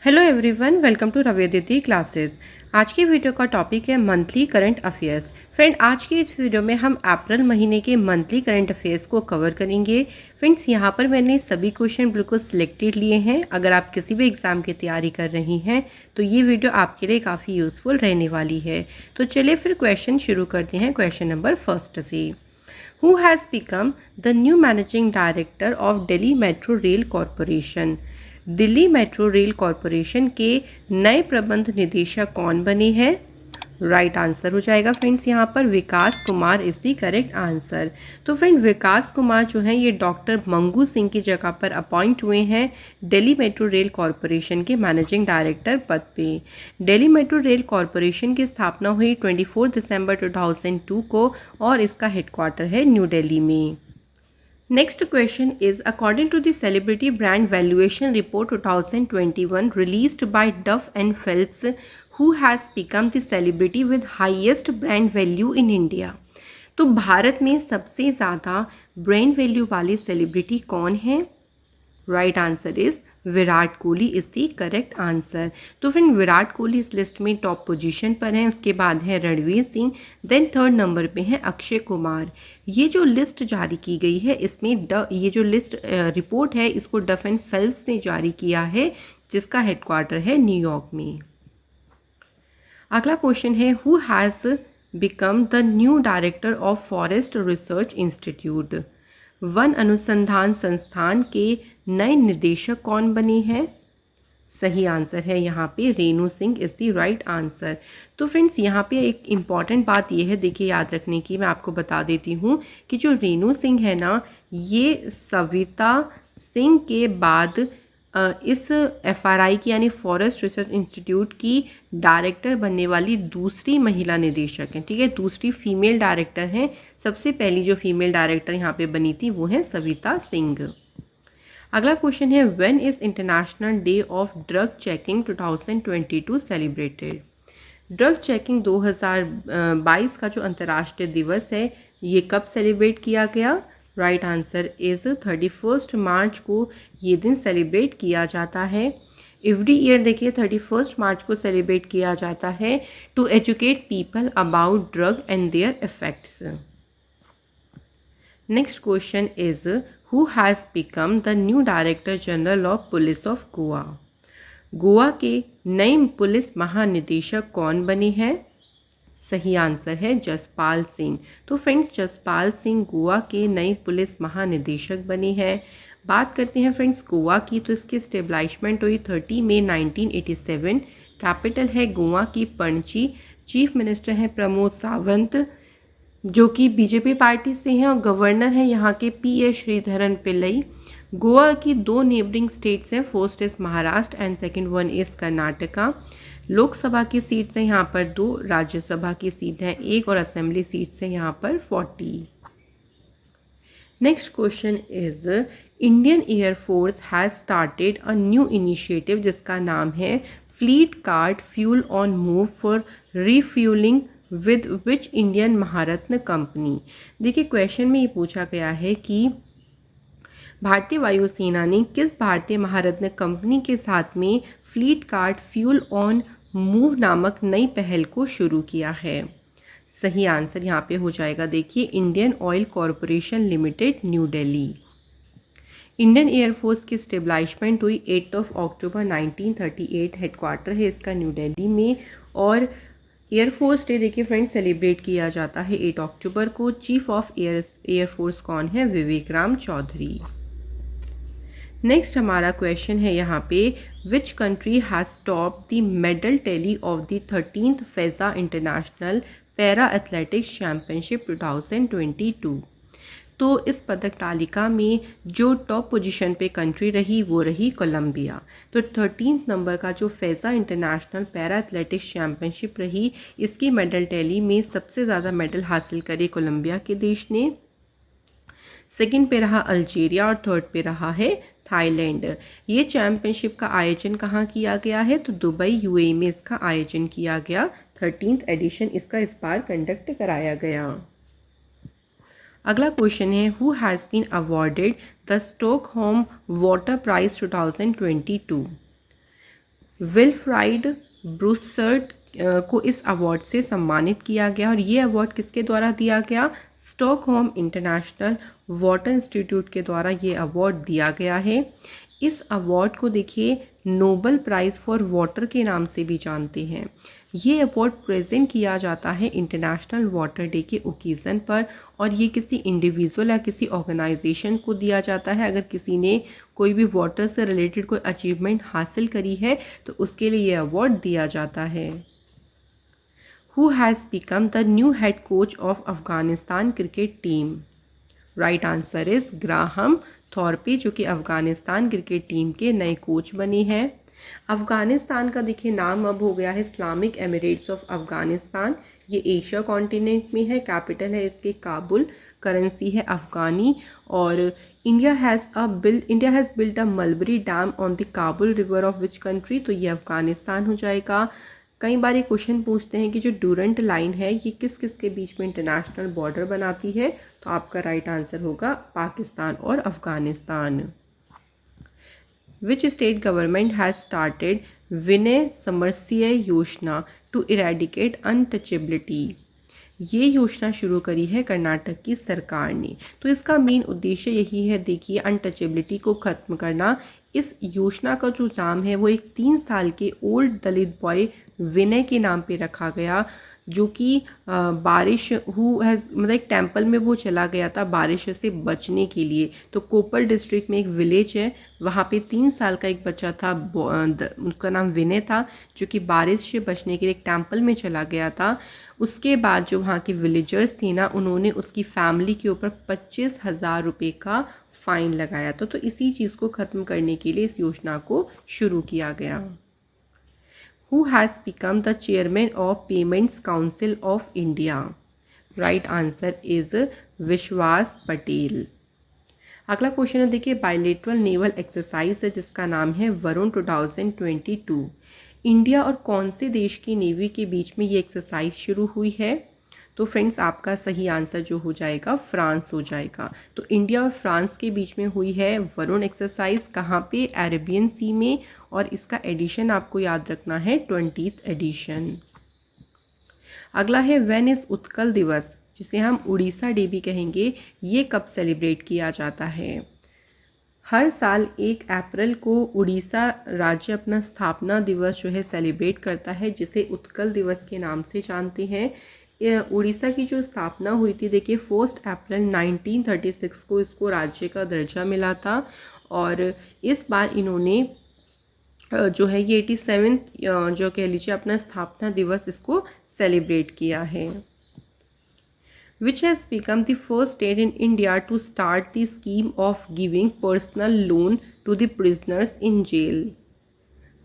Hello everyone, welcome to Ravi classes. आज की video का टॉपिक है मंथली करंट अफेयर्स। फ्रेंड, आज की इस वीडियो में हम अप्रैल महीने के मंथली करंट अफेयर्स को कवर करेंगे। फ्रेंड्स, यहाँ पर मैंने सभी क्वेश्चन बिल्कुल सिलेक्टेड लिए हैं। अगर आप किसी भी एग्ज़ाम की तैयारी कर रही हैं तो ये वीडियो आपके लिए काफ़ी यूज़फुल रहने वाली है। तो चलिए फिर क्वेश्चन शुरू करते हैं। क्वेश्चन नंबर फर्स्ट से, who has become the new managing director of Delhi metro rail corporation. Delhi metro rail corporation के नए प्रबंध निदेशक कौन बने हैं? राइट आंसर हो जाएगा फ्रेंड्स यहाँ पर Vikas Kumar is the correct answer. तो फ्रेंड, विकास कुमार जो है ये डॉक्टर मंगू सिंह की जगह पर अपॉइंट हुए हैं दिल्ली मेट्रो रेल कॉरपोरेशन के मैनेजिंग डायरेक्टर पद पे। दिल्ली मेट्रो रेल कॉरपोरेशन की स्थापना हुई 24 दिसंबर 2002 को और इसका हेडक्वार्टर है न्यू दिल्ली में। Next question is, according to the Celebrity Brand Valuation Report 2021 released by Duff and Phelps, who has become the celebrity with highest brand value in India? तो भारत में सबसे ज़्यादा ब्रांड वैल्यू वाले सेलिब्रिटी कौन है? Right answer is Virat Kohli is the correct answer. तो friend, Virat Kohli इस list में टॉप पोजीशन पर है। उसके बाद है Ranveer Singh, then third number पे है अक्षय कुमार। ये जो लिस्ट जारी की गई है इसमें ये जो लिस्ट रिपोर्ट है इसको डफ एंड फेल्प्स ने जारी किया है, जिसका हेडक्वार्टर है न्यूयॉर्क में। अगला क्वेश्चन है, who has become the new director of forest research institute. One अनुसंधान संस्थान के नए निदेशक कौन बने हैं? सही आंसर है यहाँ पे Renu Singh is the right answer. तो फ्रेंड्स, यहाँ पे एक इम्पॉर्टेंट बात ये है, देखिए याद रखने की, मैं आपको बता देती हूँ कि जो रेणु सिंह है ना, ये सविता सिंह के बाद इस एफआरआई की यानी फॉरेस्ट रिसर्च इंस्टीट्यूट की डायरेक्टर बनने वाली दूसरी महिला निदेशक हैं। ठीक है, दूसरी फीमेल डायरेक्टर हैं। सबसे पहली जो फीमेल डायरेक्टर यहाँ पे बनी थी वो है सविता सिंह। अगला क्वेश्चन है, when is international day of drug checking 2022 celebrated. Drug checking 2022 का जो अंतर्राष्ट्रीय दिवस है ये कब सेलिब्रेट किया गया? राइट आंसर इज़ 31 मार्च को ये दिन सेलिब्रेट किया जाता है। एवरी ईयर देखिए 31 मार्च को सेलिब्रेट किया जाता है to educate people about drug and their effects. Next question is, who has become the new director general of police of Goa. Goa के नए पुलिस महानिदेशक कौन बने हैं? सही आंसर है जसपाल सिंह। तो फ्रेंड्स, जसपाल सिंह गोवा के नए पुलिस महानिदेशक बने हैं। बात करते हैं फ्रेंड्स गोवा की, तो इसकी स्टेब्लिशमेंट हुई 30 मई 1987। कैपिटल है गोवा की पणजी। चीफ मिनिस्टर हैं प्रमोद सावंत जो कि बीजेपी पार्टी से हैं, और गवर्नर हैं यहाँ के PS श्रीधरन पिल्लई। गोवा की दो नेबरिंग स्टेट्स हैं, first is Maharashtra and second one is Karnataka. Lok Sabha की सीट्स हैं यहाँ पर 2, राज्यसभा की सीट है 1 और असेंबली सीट्स हैं यहाँ पर 40। Next question is, Indian air force has started a new initiative जिसका नाम है fleet card fuel on move for refuelling with which Indian Maharatna company. देखिए, क्वेश्चन में ये पूछा गया है कि भारतीय वायुसेना ने किस भारतीय महारत्न कंपनी के साथ में fleet card fuel on move नामक नई पहल को शुरू किया है? सही आंसर यहाँ पे हो जाएगा, देखिए Indian oil corporation limited new Delhi. Indian air force की स्टेब्लिशमेंट हुई 8 अक्टूबर 1938। हेडक्वार्टर है इसका न्यू दिल्ली में। और एयरफोर्स डे देखिए फ्रेंड्स सेलिब्रेट किया जाता है 8 अक्टूबर को। चीफ ऑफ एयरफोर्स कौन है? विवेक राम चौधरी। नेक्स्ट हमारा क्वेश्चन है यहाँ पे, विच country has top the medal tally of the 13th Faiza international para athletics championship 2022। तो इस पदक तालिका में जो टॉप पोजीशन पे कंट्री रही वो रही कोलंबिया। तो 13th नंबर का जो Faiza international para athletics championship रही, इसकी मेडल टैली में सबसे ज़्यादा मेडल हासिल करे कोलंबिया के देश ने। सेकंड पे रहा अल्जीरिया और थर्ड पे रहा है थाईलैंड। ये चैम्पियनशिप का आयोजन कहाँ किया गया है? तो दुबई UAE में इसका आयोजन किया गया। 13th एडिशन इसका इस बार कंडक्ट कराया गया। अगला क्वेश्चन है, who has been awarded the Stockholm water prize 2022। Wilfried Brutsaert को इस अवार्ड से सम्मानित किया गया और ये अवार्ड किसके द्वारा दिया गया? स्टॉकहोम इंटरनेशनल वाटर इंस्टीट्यूट के द्वारा ये अवार्ड दिया गया है। इस अवार्ड को देखिए नोबेल प्राइज़ फॉर वाटर के नाम से भी जानते हैं। ये अवार्ड प्रेजेंट किया जाता है इंटरनेशनल वाटर डे के ओकेज़न पर और ये किसी इंडिविजुअल या किसी ऑर्गेनाइजेशन को दिया जाता है अगर किसी ने कोई भी वाटर से रिलेटेड कोई अचीवमेंट हासिल करी है तो उसके लिए ये अवार्ड दिया जाता है। Who has become the new head coach of Afghanistan cricket team? Right answer is Graham Thorpe जो कि अफ़गानिस्तान क्रिकेट टीम के नए कोच बने हैं। अफ़गानिस्तान का देखिए नाम अब हो गया है इस्लामिक एमिरेट्स ऑफ अफ़गानिस्तान। ये एशिया कॉन्टिनेंट में है। कैपिटल है इसके काबुल। करेंसी है अफ़गानी। और India has built a mulberry dam on the Kabul river of which country? तो ये अफ़गानिस्तान हो जाएगा। कई बार ये क्वेश्चन पूछते हैं कि जो डूरंट लाइन है ये किस किस के बीच में इंटरनेशनल बॉर्डर बनाती है? तो आपका राइट आंसर होगा पाकिस्तान और Afghanistan. Which state government has started Vinay Samarasya Yojana to eradicate untouchability? ये योजना शुरू करी है कर्नाटक की सरकार ने। तो इसका मेन उद्देश्य यही है देखिए अनटचेबिलिटी को ख़त्म करना। इस योजना का जो नाम है वो एक 3 साल के ओल्ड दलित बॉय विनय के नाम पे रखा गया जो कि बारिश मतलब एक टेम्पल में वो चला गया था बारिश से बचने के लिए। तो कोपल डिस्ट्रिक्ट में एक विलेज है वहाँ पे 3 साल का एक बच्चा था उसका नाम विनय था जो कि बारिश से बचने के लिए एक टेम्पल में चला गया था। उसके बाद जो वहाँ के विलेजर्स थे ना उन्होंने उसकी फैमिली के ऊपर 25,000 रुपये का फ़ाइन लगाया था। तो इसी चीज़ को ख़त्म करने के लिए इस योजना को शुरू किया गया। Who has become the chairman of Payments Council of India? Right answer is विश्वास पटेल। अगला क्वेश्चन है देखिए बायलेटरल नेवल एक्सरसाइज है जिसका नाम है वरुण 2022। इंडिया और कौन से देश की नेवी के बीच में ये एक्सरसाइज शुरू हुई है? तो फ्रेंड्स आपका सही आंसर जो हो जाएगा फ्रांस हो जाएगा। तो इंडिया और फ्रांस के बीच में हुई है वरुण एक्सरसाइज। कहाँ पे? अरेबियन सी में। और इसका एडिशन आपको याद रखना है 20th एडिशन। अगला है व्हेन इज उत्कल दिवस जिसे हम उड़ीसा डे भी कहेंगे ये कब सेलिब्रेट किया जाता है? हर साल 1 अप्रैल को उड़ीसा राज्य अपना स्थापना दिवस जो है सेलिब्रेट करता है जिसे उत्कल दिवस के नाम से जानते हैं। उड़ीसा की जो स्थापना हुई थी देखिए 1 अप्रैल 1936 को इसको राज्य का दर्जा मिला था और इस बार इन्होंने जो है ये 87 जो कह लीजिए अपना स्थापना दिवस इसको सेलिब्रेट किया है। Which has become the first state in India to start the scheme of giving personal loan to the prisoners in jail?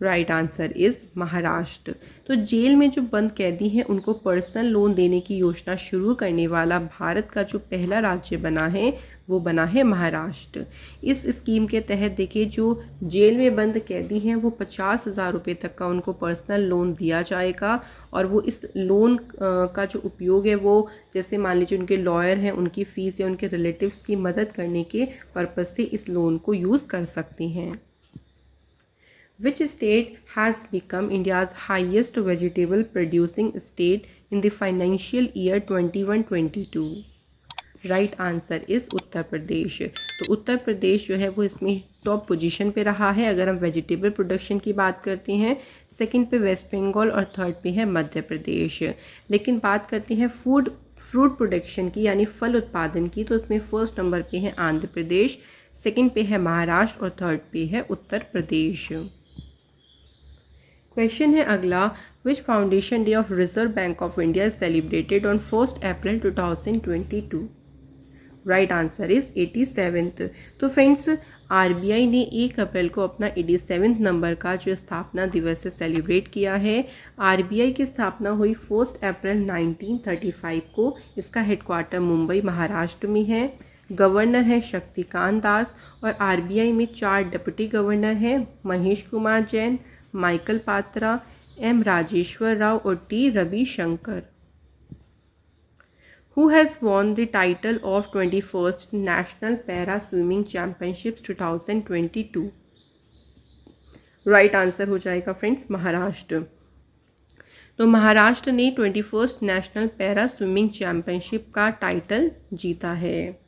Right answer is Maharashtra. तो जेल में जो बंद कैदी हैं उनको पर्सनल लोन देने की योजना शुरू करने वाला भारत का जो पहला राज्य बना है वो बना है महाराष्ट्र। इस स्कीम के तहत देखिए जो जेल में बंद कैदी हैं वो 50,000 रुपये तक का उनको पर्सनल लोन दिया जाएगा और वो इस लोन का जो उपयोग है वो जैसे मान लीजिए उनके लॉयर हैं उनकी फ़ीस या उनके रिलेटिव्स की मदद करने के पर्पज़ से इस लोन को यूज़ कर सकते हैं। Which state has become India's highest vegetable producing state in the financial year 21-22? Right answer is Uttar Pradesh. तो उत्तर प्रदेश जो है वो इसमें टॉप पोजीशन पे रहा है अगर हम वेजिटेबल प्रोडक्शन की बात करते हैं। सेकंड पे वेस्ट बंगाल और थर्ड पे है मध्य प्रदेश। लेकिन बात करते हैं फ्रूट प्रोडक्शन की यानी फल उत्पादन की तो इसमें फर्स्ट नंबर पे है आंध्र प्रदेश, सेकंड पे है महाराष्ट्र और थर्ड पे है उत्तर प्रदेश। क्वेश्चन है अगला which foundation day of reserve bank of India celebrated on 1 April 2022? Right answer is 87th। तो फ्रेंड्स आरबीआई ने 1 अप्रैल को अपना 87वें नंबर का जो स्थापना दिवस से सेलिब्रेट किया है। आरबीआई की स्थापना हुई 1 अप्रैल 1935 को। इसका हेडक्वार्टर मुंबई महाराष्ट्र में है। गवर्नर है शक्तिकांत दास और आरबीआई में 4 डिप्टी गवर्नर हैं महेश कुमार जैन, माइकल पात्रा, एम राजेश्वर राव और T Ravishankar. Who has won the title of 21st National Para Swimming Championships 2022? Right answer हो जाएगा फ्रेंड्स महाराष्ट्र। तो महाराष्ट्र ने 21st national para swimming championship का टाइटल जीता है।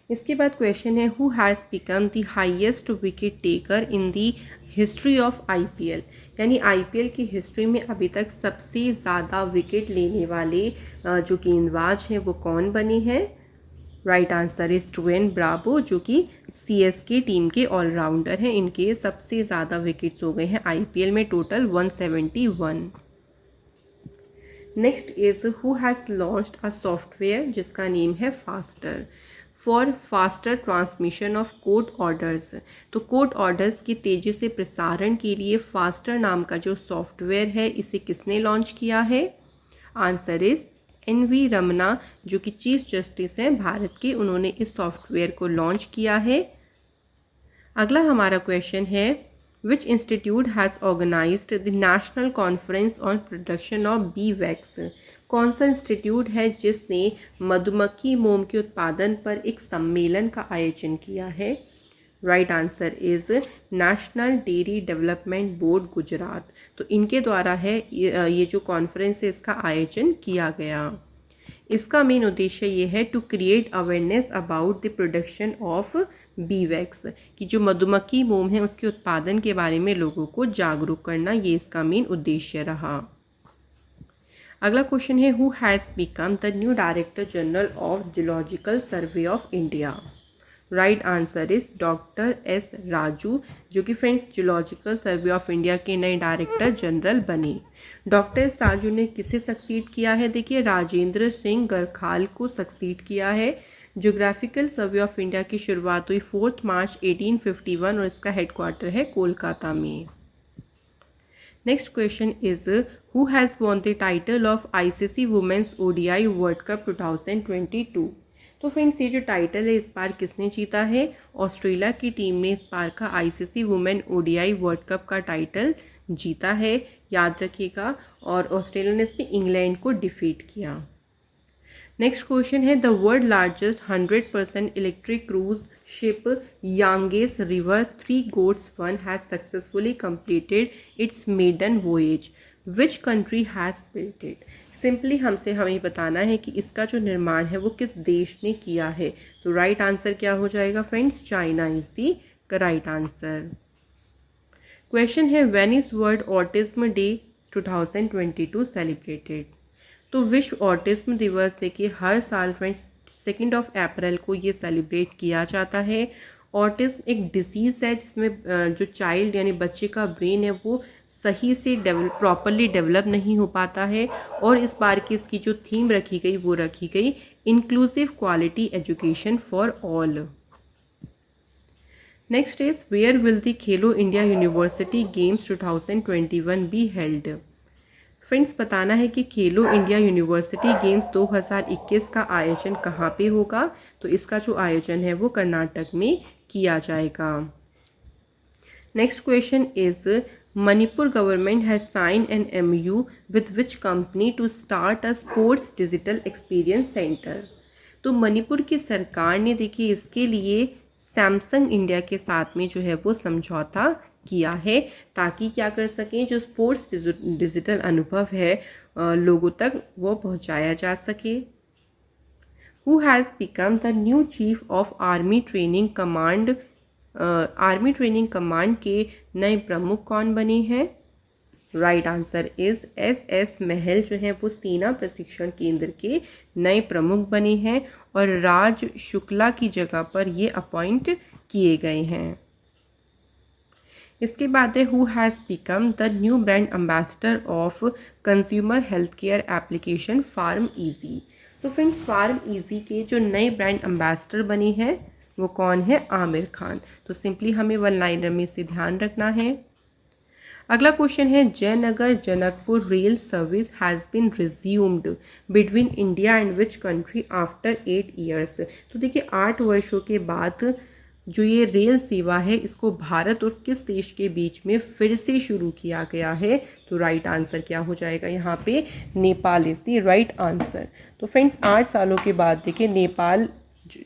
इसके बाद क्वेश्चन है who has become the highest wicket taker in the history of IPL, यानी आईपीएल की हिस्ट्री में अभी तक सबसे ज़्यादा विकेट लेने वाले जो गेंदबाज हैं वो कौन बने हैं। Right answer is Dwayne Bravo, जो कि सीएसके टीम के ऑलराउंडर हैं। इनके सबसे ज़्यादा विकेट्स हो गए हैं आईपीएल में, total 171। Next is who has launched a software जिसका नेम है faster for faster transmission of court orders. तो कोर्ट ऑर्डर्स की तेज़ी से प्रसारण के लिए फास्टर नाम का जो सॉफ्टवेयर है इसे किसने लॉन्च किया है। Answer is NV. रमना, जो कि चीफ जस्टिस हैं भारत के, उन्होंने इस सॉफ्टवेयर को लॉन्च किया है। अगला हमारा क्वेश्चन है which institute has organised the national conference on production of bee wax. कौन सा इंस्टीट्यूट है जिसने मधुमक्खी मोम के उत्पादन पर एक सम्मेलन का आयोजन किया है। Right answer is national dairy development board Gujarat. तो इनके द्वारा है ये जो कॉन्फ्रेंस है इसका आयोजन किया गया। इसका मेन उद्देश्य ये है to create awareness about the production of bee wax, कि जो मधुमक्खी मोम है उसके उत्पादन के बारे में लोगों को जागरूक करना, ये इसका मेन उद्देश्य रहा। अगला क्वेश्चन है who has become the new director general of geological survey of India. Right answer is doctor S Raju, जो कि friends geological survey of India के नए डायरेक्टर जनरल बने। डॉक्टर एस राजू ने किसे सक्सीड किया है, देखिए राजेंद्र सिंह गरखाल को सक्सीड किया है। ज्योग्राफिकल सर्वे ऑफ इंडिया की शुरुआत हुई 4 मार्च 1851 और इसका हेडक्वार्टर है कोलकाता में। Next question is who has won the title of ICC women's ODI world cup 2022। तो फ्रेंड्स ये जो टाइटल है इस बार किसने जीता है। ऑस्ट्रेलिया की टीम ने इस बार का ICC women ODI world cup का टाइटल जीता है, याद रखिएगा। और ऑस्ट्रेलिया ने इसमें इंग्लैंड को डिफीट किया। नेक्स्ट क्वेश्चन है the world largest 100% electric cruise ship Yangtze river 3 Gorges 1 has successfully completed its maiden voyage, which country has built it. Simply हमें बताना है कि इसका जो निर्माण है वो किस देश ने किया है। तो राइट आंसर क्या हो जाएगा friends, China is the right answer. Question है when is world autism day 2022 celebrated. तो विश्व ऑटिज्म दिवस देखिए हर साल फ्रेंड्स 2 अप्रैल को ये सेलिब्रेट किया जाता है। ऑटिज्म एक डिसीज़ है जिसमें जो चाइल्ड यानी बच्चे का ब्रेन है वो सही से प्रॉपरली डेवलप नहीं हो पाता है। और इस बार की इसकी जो थीम रखी गई वो रखी गई inclusive quality education for all. Next is where will the Khelo India university games 2021 be held. Friends बताना है कि खेलो इंडिया यूनिवर्सिटी गेम्स 2021 का आयोजन कहाँ पे होगा। तो इसका जो आयोजन है वो कर्नाटक में किया जाएगा। Next question is Manipur government has sign an MOU with which company to start a sports digital experience centre. तो मणिपुर की सरकार ने देखिए इसके लिए सैमसंग इंडिया के साथ में जो है वो समझौता किया है, ताकि क्या कर सकें जो स्पोर्ट्स डिजिटल अनुभव है लोगों तक वो पहुंचाया जा सके। Who has become the new chief of army training command. Army training command के नए प्रमुख कौन बने हैं। राइट आंसर इज SS महल, जो है वो सेना प्रशिक्षण केंद्र के नए प्रमुख बने हैं और राज शुक्ला की जगह पर ये अपॉइंट किए गए हैं। इसके बाद है who has become the new brand ambassador of consumer health care application farm easy. तो फ्रेंड्स फार्म इजी के जो नए ब्रांड एम्बेसडर बने हैं वो कौन है, आमिर खान। तो सिंपली हमें 1 लाइनर में से ध्यान रखना है। अगला क्वेश्चन है Jaynagar Janakpur rail service has been resumed between India and which country after 8 years. तो देखिए 8 वर्षों के बाद जो ये रेल सेवा है इसको भारत और किस देश के बीच में फिर से शुरू किया गया है। तो राइट आंसर क्या हो जाएगा यहाँ पे, Nepal is the right answer. तो फ्रेंड्स 8 सालों के बाद देखिए नेपाल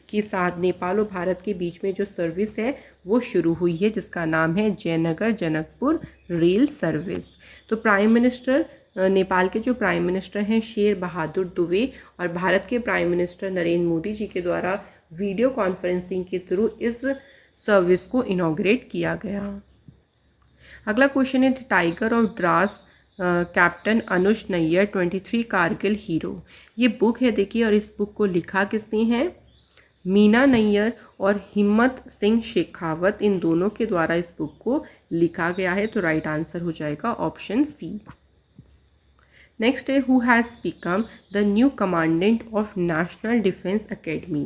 के साथ नेपाल और भारत के बीच में जो सर्विस है वो शुरू हुई है, जिसका नाम है जयनगर जनकपुर रेल सर्विस। तो प्राइम मिनिस्टर नेपाल के जो प्राइम मिनिस्टर हैं शेर बहादुर दुबे और भारत के प्राइम मिनिस्टर नरेंद्र मोदी जी के द्वारा वीडियो कॉन्फ्रेंसिंग के थ्रू इस सर्विस को इनॉग्रेट किया गया। अगला क्वेश्चन है tiger of Dras captain Anuj Nayyar 23 Kargil hero. ये बुक है देखिए, और इस बुक को लिखा किसने है? मीना नैयर और हिम्मत सिंह शेखावत, इन दोनों के द्वारा इस बुक को लिखा गया है। तो राइट आंसर हो जाएगा ऑप्शन सी। नेक्स्ट है who has become the new commandant of national defence academy.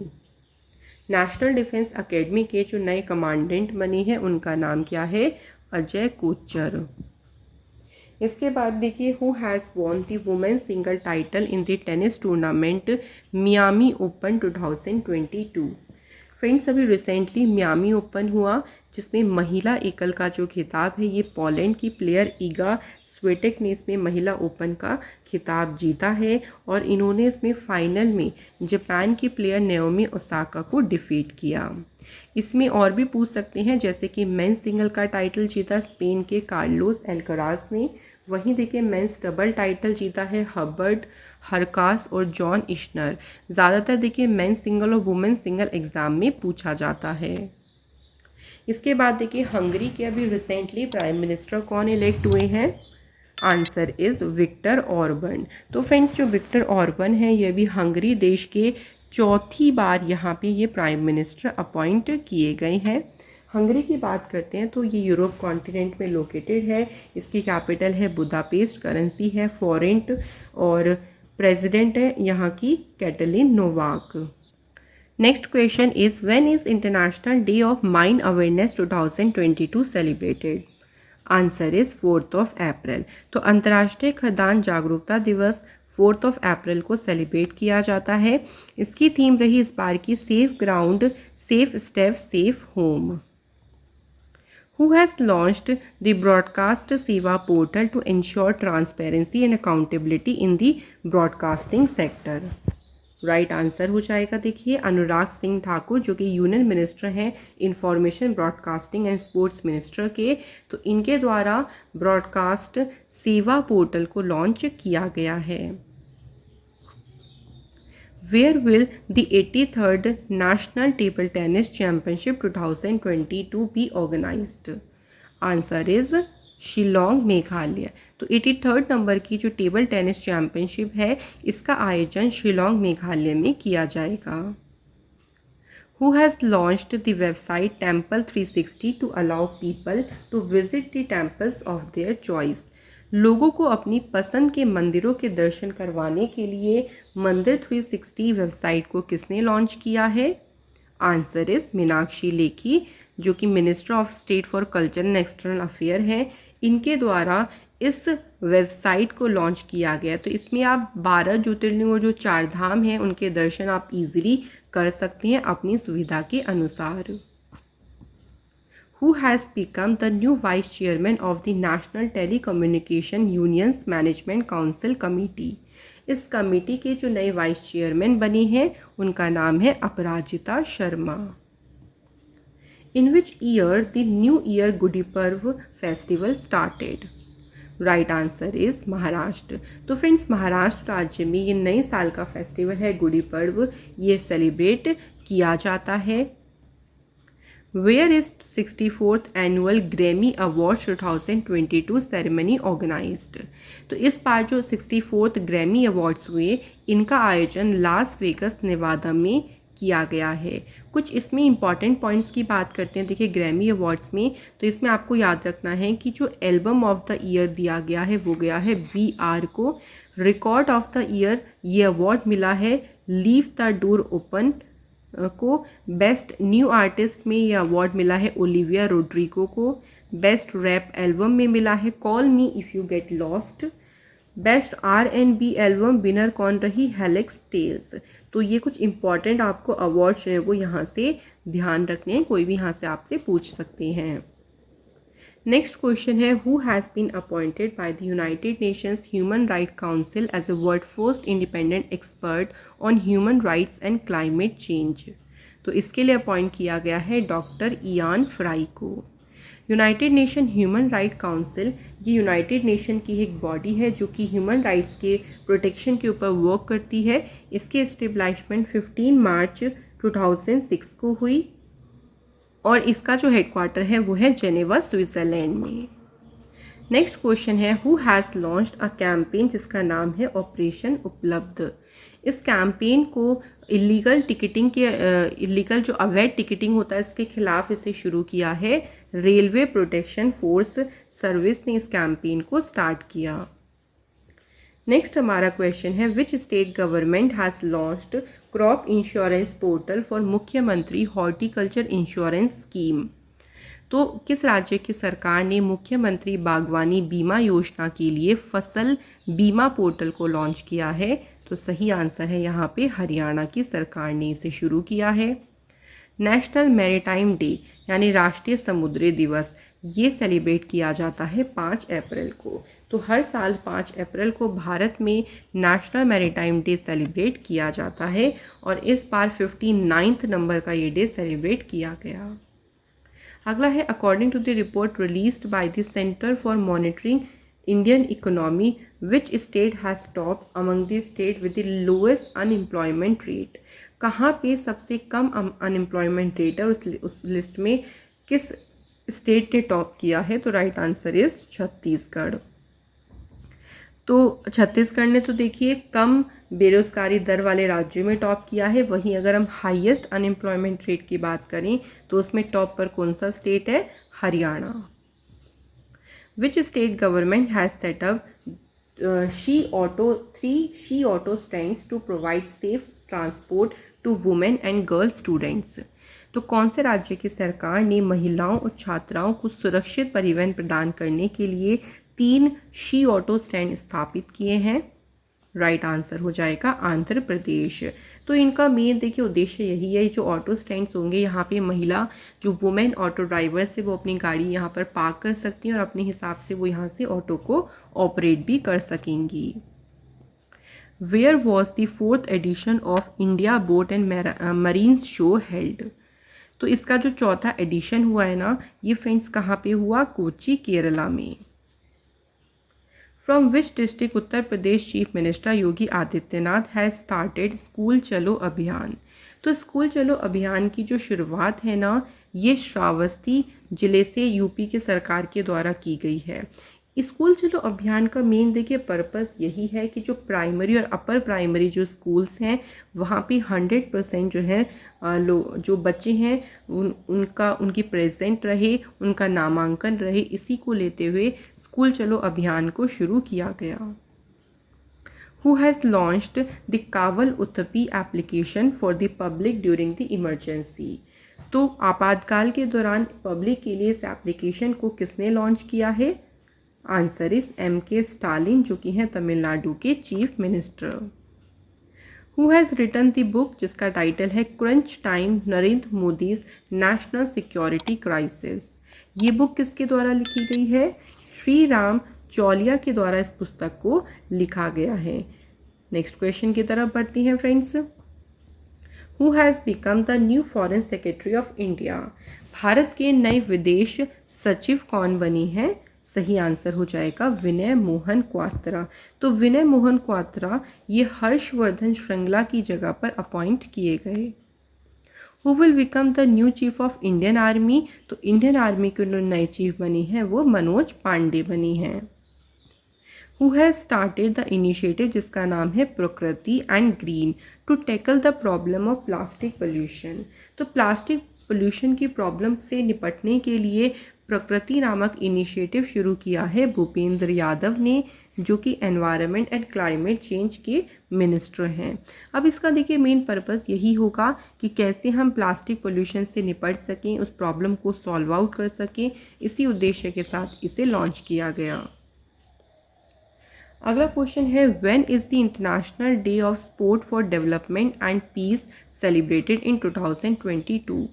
National defence academy के जो नए कमांडेंट बने हैं उनका नाम क्या है? अजय कोचर। इसके बाद देखिए who has won the women single title in the tennis tournament Miami open 2022। Friends अभी रिसेंटली मियामी ओपन हुआ, जिसमें महिला एकल का जो खिताब है ये पोलैंड की प्लेयर ईगा स्विटेक ने इसमें महिला ओपन का खिताब जीता है, और इन्होंने इसमें फाइनल में जापान की प्लेयर नाओमी ओसाका को डिफीट किया। इसमें और भी पूछ सकते हैं, जैसे कि मेंस सिंगल का टाइटल जीता स्पेन के कार्लोस एल्कराज ने, वहीं देखिए मेंस डबल टाइटल जीता है हर्बर्ट हरकास और जॉन इश्नर। ज़्यादातर देखिए मेंस सिंगल और वुमेन सिंगल एग्ज़ाम में पूछा जाता है। इसके बाद देखिए हंगरी के अभी रिसेंटली प्राइम मिनिस्टर कौन इलेक्ट हुए हैं? Answer is Viktor Orban. तो फ्रेंड्स जो विक्टर ऑर्बन है ये भी हंगरी देश के चौथी बार यहाँ पे ये प्राइम मिनिस्टर अपॉइंट किए गए हैं। हंगरी की बात करते हैं तो ये यूरोप कॉन्टिनेंट में लोकेटेड है। इसकी कैपिटल है बुदापेस्ट, करेंसी है फॉरेंट और प्रेसिडेंट है यहाँ की Katalin Novak. Next question is when is international day of mine awareness 2022 celebrated? Answer is 4 अप्रैल। तो अंतर्राष्ट्रीय खदान जागरूकता दिवस 4 अप्रैल को सेलिब्रेट किया जाता है। इसकी थीम रही इस बार की safe ground safe step safe home. Who has launched the Broadcast Seva portal to ensure transparency and accountability in the broadcasting sector? Right answer हो जाएगा देखिए अनुराग सिंह ठाकुर, जो कि यूनियन मिनिस्टर हैं information broadcasting and sports minister के। तो इनके द्वारा ब्रॉडकास्ट सेवा पोर्टल को लॉन्च किया गया है। Where will the 83rd National Table Tennis Championship 2022 be organized? Answer is Shillong Meghalaya. तो 83rd नंबर की जो टेबल टेनिस चैम्पियनशिप है इसका आयोजन शिलोंग मेघालय में किया जाएगा। Who has launched the website Temple 360 to allow people to visit the temples of their choice? लोगों को अपनी पसंद के मंदिरों के दर्शन करवाने के लिए मंदिर 360 वेबसाइट को किसने लॉन्च किया है? आंसर इज मीनाक्षी लेखी, जो कि minister of state for culture and external affair हैं। इनके द्वारा इस वेबसाइट को लॉन्च किया गया। तो इसमें आप 12 ज्योतिर्लिंग और जो 4 धाम हैं उनके दर्शन आप इजीली कर सकते हैं अपनी सुविधा के अनुसार। Who has become the new vice chairman of the National Telecommunication Unions Management Council Committee? इस कमेटी के जो नए वाइस चेयरमैन बने हैं उनका नाम है अपराजिता Sharma. In which year the New Year Gudi पर्व festival started? Right answer is Maharashtra. तो फ्रेंड्स महाराष्ट्र राज्य में ये नए साल का फेस्टिवल है गुड़ी पर्व, ये सेलिब्रेट किया जाता है। Where is 64th Annual Grammy Awards 2022 ceremony organised? तो इस बार जो 64th ग्रैमी अवार्ड्स हुए इनका आयोजन लास वेगस नेवादा में किया गया है। कुछ इसमें इंपॉर्टेंट पॉइंट्स की बात करते हैं। देखिए ग्रैमी अवार्ड्स में तो इसमें आपको याद रखना है कि जो एल्बम ऑफ द ईयर दिया गया है वो गया है VR को। रिकॉर्ड ऑफ द ईयर ये अवार्ड मिला है लीव द डोर ओपन को। बेस्ट न्यू आर्टिस्ट में ये अवार्ड मिला है ओलिविया रोड्रिगो को। बेस्ट रैप एल्बम में मिला है call me if you get lost. Best R&B album winner कौन रही? Heaux Tales. तो ये कुछ इंपॉर्टेंट आपको अवार्ड्स जो है वो यहाँ से ध्यान रखने हैं, कोई भी यहाँ से आपसे पूछ सकते हैं। नेक्स्ट क्वेश्चन है who has been appointed by the United Nations human right council as a world first independent expert on human rights and climate change? तो इसके लिए अपॉइंट किया गया है डॉक्टर इयान फ्राई को। United Nation human right council, ये United Nation की एक बॉडी है जो कि ह्यूमन राइट्स के प्रोटेक्शन के ऊपर वर्क करती है। इसकी एस्टेब्लिशमेंट 15 मार्च 2006 को हुई और इसका जो हेडक्वार्टर है वो है जेनेवा, स्विट्ज़रलैंड में। नेक्स्ट क्वेश्चन है, who has launched a campaign जिसका नाम है ऑपरेशन उपलब्ध। इस कैंपेन को इलीगल टिकटिंग के इलीगल जो अवैध टिकटिंग होता है इसके खिलाफ इसे शुरू किया है। रेलवे प्रोटेक्शन फोर्स सर्विस ने इस कैंपेन को स्टार्ट किया। नेक्स्ट हमारा क्वेश्चन है, विच state government has launched crop insurance portal for मुख्यमंत्री हॉर्टिकल्चर इंश्योरेंस स्कीम। तो किस राज्य की सरकार ने मुख्यमंत्री बागवानी बीमा योजना के लिए फसल बीमा पोर्टल को लॉन्च किया है? तो सही आंसर है यहाँ पे हरियाणा की सरकार ने इसे शुरू किया है। नेशनल मैरीटाइम डे यानी राष्ट्रीय समुद्री दिवस, ये सेलिब्रेट किया जाता है 5 अप्रैल को। तो हर साल 5 अप्रैल को भारत में नेशनल मैरीटाइम डे सेलिब्रेट किया जाता है और इस बार 59 नंबर का ये डे सेलिब्रेट किया गया। अगला है, according to the report released by the centre for monitoring Indian economy, which state has top among the state with the lowest unemployment rate. कहाँ पे सबसे कम अनएम्प्लॉयमेंट रेट है, उस लिस्ट में किस स्टेट ने टॉप किया है? तो राइट आंसर इज छत्तीसगढ़। तो छत्तीसगढ़ ने तो देखिए कम बेरोजगारी दर वाले राज्यों में टॉप किया है। वहीं अगर हम हाईएस्ट अनएम्प्लॉयमेंट रेट की बात करें तो उसमें टॉप पर कौन सा स्टेट है? Haryana. Which state government has set up 3 she auto stands to provide safe transport to women and girl students. तो कौन से राज्य की सरकार ने महिलाओं और छात्राओं को सुरक्षित परिवहन प्रदान करने के लिए 3 शी ऑटो स्टैंड स्थापित किए हैं? राइट आंसर हो जाएगा आंध्र प्रदेश। तो इनका मेन देखिए उद्देश्य यही है, जो ऑटो स्टैंड्स होंगे यहाँ पे महिला जो वुमेन ऑटो ड्राइवर्स है वो अपनी गाड़ी यहाँ पर पार्क कर सकती हैं और अपने हिसाब से वो यहाँ से ऑटो को ऑपरेट भी कर सकेंगी। Where was the 4th edition of India boat and marine show held. तो इसका जो 4था एडिशन हुआ है ना, ये फ्रेंड्स कहाँ पे हुआ? कोच्चि, केरला में। From which district Uttar Pradesh chief minister Yogi Adityanath has started school चलो अभियान। तो स्कूल चलो अभियान की जो शुरुआत है ना, ये श्रावस्ती जिले से यूपी के सरकार के द्वारा की गई है। स्कूल चलो अभियान का मेन देखिए पर्पस यही है कि जो प्राइमरी और अपर प्राइमरी जो स्कूल्स हैं वहाँ पे 100% जो है जो बच्चे हैं उनकी प्रेजेंट रहे, उनका नामांकन रहे। इसी को लेते हुए स्कूल चलो अभियान को शुरू किया गया। Who has launched the Kaval Uthavi application for the public during the emergency. तो आपातकाल के दौरान पब्लिक के लिए इस एप्लीकेशन को किसने लॉन्च किया है? आंसर इज MK स्टालिन, जो कि हैं तमिलनाडु के chief minister. Who has written the book जिसका टाइटल है crunch time Narendra Modi's national security crisis. ये बुक किसके द्वारा लिखी गई है? श्री राम चौलिया के द्वारा इस पुस्तक को लिखा गया है। नेक्स्ट क्वेश्चन की तरफ बढ़ती हैं friends. Who has become the new foreign secretary of India. Bharat के नए विदेश सचिव कौन बनी हैं? सही आंसर हो जाएगा विनय मोहन क्वात्रा। तो विनय मोहन क्वात्रा ये हर्षवर्धन श्रृंगला की जगह पर अपॉइंट किए गए। Who will become the new chief of Indian army. तो इंडियन आर्मी के जो नए चीफ बनी है वो मनोज पांडे बनी हैं। Who has started the initiative जिसका नाम है Prakriti and green to tackle the problem of plastic pollution. तो प्लास्टिक पोल्यूशन की प्रॉब्लम से निपटने के लिए प्रकृति नामक इनिशिएटिव शुरू किया है भूपेंद्र यादव ने, जो कि एनवायरनमेंट एंड क्लाइमेट चेंज के मिनिस्टर हैं। अब इसका देखिए मेन पर्पस यही होगा कि कैसे हम प्लास्टिक पोल्यूशन से निपट सकें, उस प्रॉब्लम को सॉल्व आउट कर सकें। इसी उद्देश्य के साथ इसे लॉन्च किया गया। अगला क्वेश्चन है, when is the international day of sport for development and peace celebrated in 2022।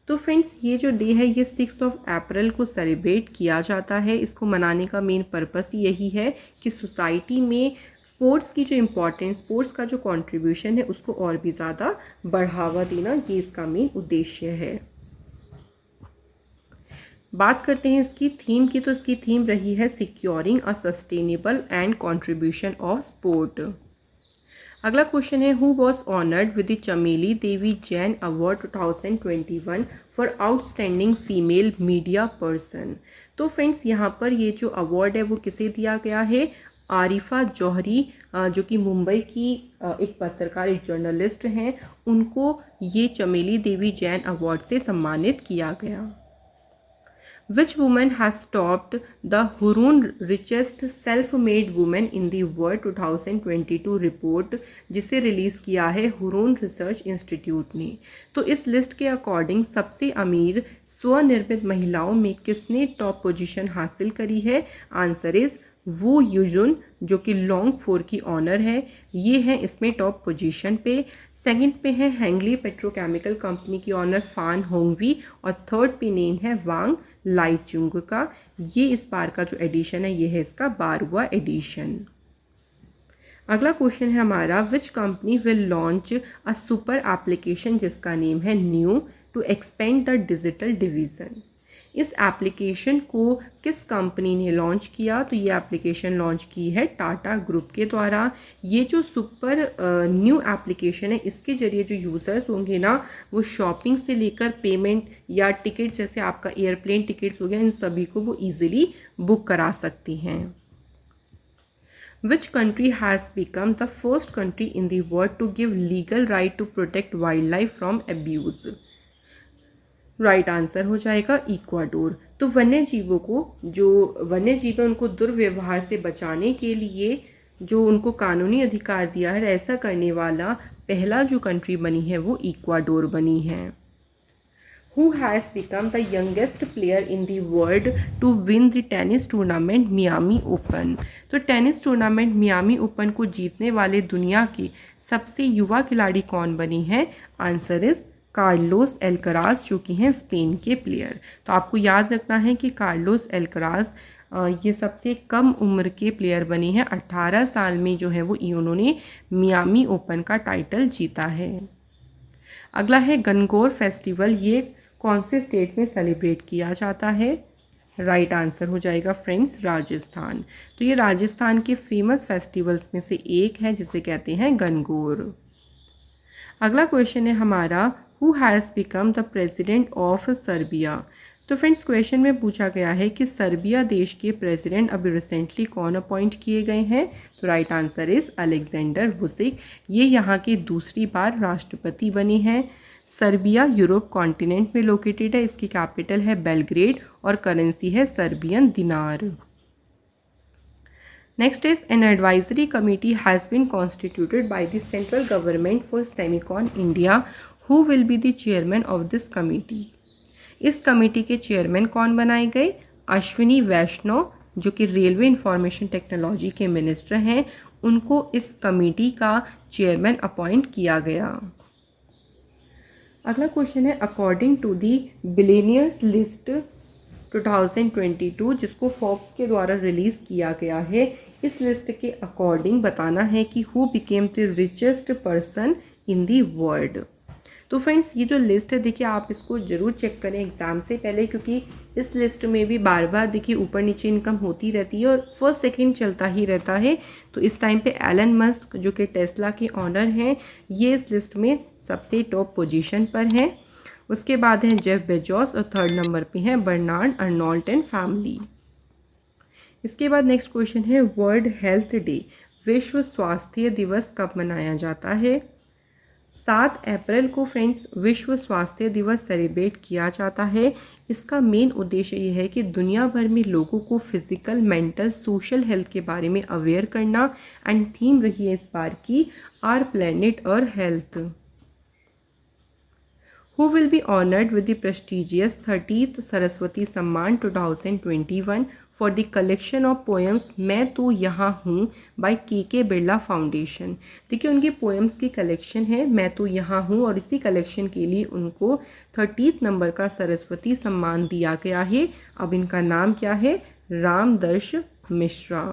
तो फ्रेंड्स ये जो डे है ये 6 अप्रैल को सेलिब्रेट किया जाता है। इसको मनाने का मेन पर्पस यही है कि सोसाइटी में स्पोर्ट्स की जो इम्पोर्टेंस, स्पोर्ट्स का जो कंट्रीब्यूशन है उसको और भी ज़्यादा बढ़ावा देना, ये इसका मेन उद्देश्य है। बात करते हैं इसकी थीम की, तो इसकी थीम रही है securing a sustainable and contribution of sport. अगला क्वेश्चन है who was honoured with the Chameli Devi Jain award 2021 for outstanding female media person. तो फ्रेंड्स यहाँ पर ये जो अवार्ड है वो किसे दिया गया है, आरिफा जौहरी जो कि मुंबई की एक पत्रकार, एक जर्नलिस्ट हैं, उनको ये चमेली देवी जैन अवार्ड से सम्मानित किया गया। Which woman has topped the Hurun richest self-made woman in the world 2022 report, जिसे रिलीज़ किया है हुरून रिसर्च इंस्टीट्यूट ने। तो इस लिस्ट के अकॉर्डिंग सबसे अमीर स्वनिर्मित महिलाओं में किसने टॉप पोजीशन हासिल करी है? आंसर इज वू युजुन, जो कि लॉन्ग 4 की ऑनर है, ये है इसमें टॉप पोजीशन पे। सेकंड पे है हैंगली पेट्रोकेमिकल कंपनी की ऑनर फान होंगवी, और थर्ड पे नेम है वांग लाइचुंग का। ये इस बार का जो एडिशन है ये है इसका 12वां एडिशन। अगला क्वेश्चन है हमारा which company will launch a super application जिसका नेम है new to expand the digital division. इस एप्लीकेशन को किस कंपनी ने लॉन्च किया? तो ये एप्लीकेशन लॉन्च की है टाटा ग्रुप के द्वारा। ये जो सुपर न्यू एप्लीकेशन है इसके ज़रिए जो यूज़र्स होंगे ना, वो शॉपिंग से लेकर पेमेंट या टिकट्स, जैसे आपका एयरप्लेन टिकट्स हो गया, इन सभी को वो ईजिली बुक करा सकती हैं। Which country has become the first country in the world to give legal right to protect wildlife from abuse? Right answer हो जाएगा इक्वाडोर। तो वन्य जीवों को, जो वन्य जीव है उनको दुर्व्यवहार से बचाने के लिए जो उनको कानूनी अधिकार दिया है, ऐसा करने वाला पहला जो कंट्री बनी है वो इक्वाडोर बनी है। Who has become the youngest player in the world to win the tennis tournament Miami open. तो टेनिस टूर्नामेंट मियामी ओपन को जीतने वाले दुनिया की सबसे युवा खिलाड़ी कौन बनी है? आंसर इज कार्लोस एल्कराज, जो कि हैं स्पेन के प्लेयर। तो आपको याद रखना है कि कार्लोस एल्कराज ये सबसे कम उम्र के प्लेयर बने हैं। 18 साल में जो है वो उन्होंने मियामी ओपन का टाइटल जीता है। अगला है गणगौर फेस्टिवल, ये कौन से स्टेट में सेलिब्रेट किया जाता है? राइट आंसर हो जाएगा फ्रेंड्स राजस्थान। तो ये राजस्थान के फेमस फेस्टिवल्स में से एक है जिसे कहते हैं गणगौर। अगला क्वेश्चन है हमारा who has become the president of Serbia. तो फ्रेंड्स क्वेश्चन में पूछा गया है कि सर्बिया देश के प्रेसिडेंट अभी रिसेंटली कौन अपॉइंट किए गए हैं? तो right answer is Alexander Vucic, ये यहाँ की दूसरी बार राष्ट्रपति बने हैं। सर्बिया यूरोप कॉन्टिनेंट में लोकेटेड है, इसकी कैपिटल है बेलग्रेड और करेंसी है सर्बियन दिनार। Next is an advisory committee has been constituted by the central government for Semicon India. Who will be the chairman of this committee? इस committee के chairman कौन बनाए गए? अश्विनी वैष्णव, जो कि रेलवे इंफॉर्मेशन टेक्नोलॉजी के मिनिस्टर हैं, उनको इस कमेटी का चेयरमैन अपॉइंट किया गया। अगला क्वेश्चन है according to the billionaires list 2022, जिसको फोर्ब्स के द्वारा रिलीज़ किया गया है, इस लिस्ट के अकॉर्डिंग बताना है कि who became the richest person in the world. तो फ्रेंड्स ये जो लिस्ट है, देखिए आप इसको ज़रूर चेक करें एग्ज़ाम से पहले, क्योंकि इस लिस्ट में भी बार बार देखिए ऊपर नीचे इनकम होती रहती है और फर्स्ट सेकंड चलता ही रहता है। तो इस टाइम पे एलन मस्क, जो कि टेस्ला के ऑनर हैं, ये इस लिस्ट में सबसे टॉप पोजीशन पर हैं। उसके बाद हैं जेफ बेजोस और थर्ड नंबर पे हैं बर्नार्ड अर्नोल्ट एंड फैमिली। इसके बाद नेक्स्ट क्वेश्चन है वर्ल्ड हेल्थ डे, विश्व स्वास्थ्य दिवस कब मनाया जाता है? 7 अप्रैल को फ्रेंड्स विश्व स्वास्थ्य दिवस सेलिब्रेट किया जाता है। इसका मेन उद्देश्य ये है कि दुनिया भर में लोगों को फिजिकल, मेंटल, सोशल हेल्थ के बारे में अवेयर करना, एंड थीम रही है इस बार की आवर प्लेनेट और health. Who will be honored with the prestigious 30th Saraswati सम्मान 2021 for the collection of poems मैं तो यहाँ हूँ by के बिरला फाउंडेशन। देखिए उनकी पोएम्स की कलेक्शन है मैं तो यहाँ हूँ, और इसी कलेक्शन के लिए उनको 30th नंबर का सरस्वती सम्मान दिया गया है। अब इनका नाम क्या है? रामदर्श मिश्रा।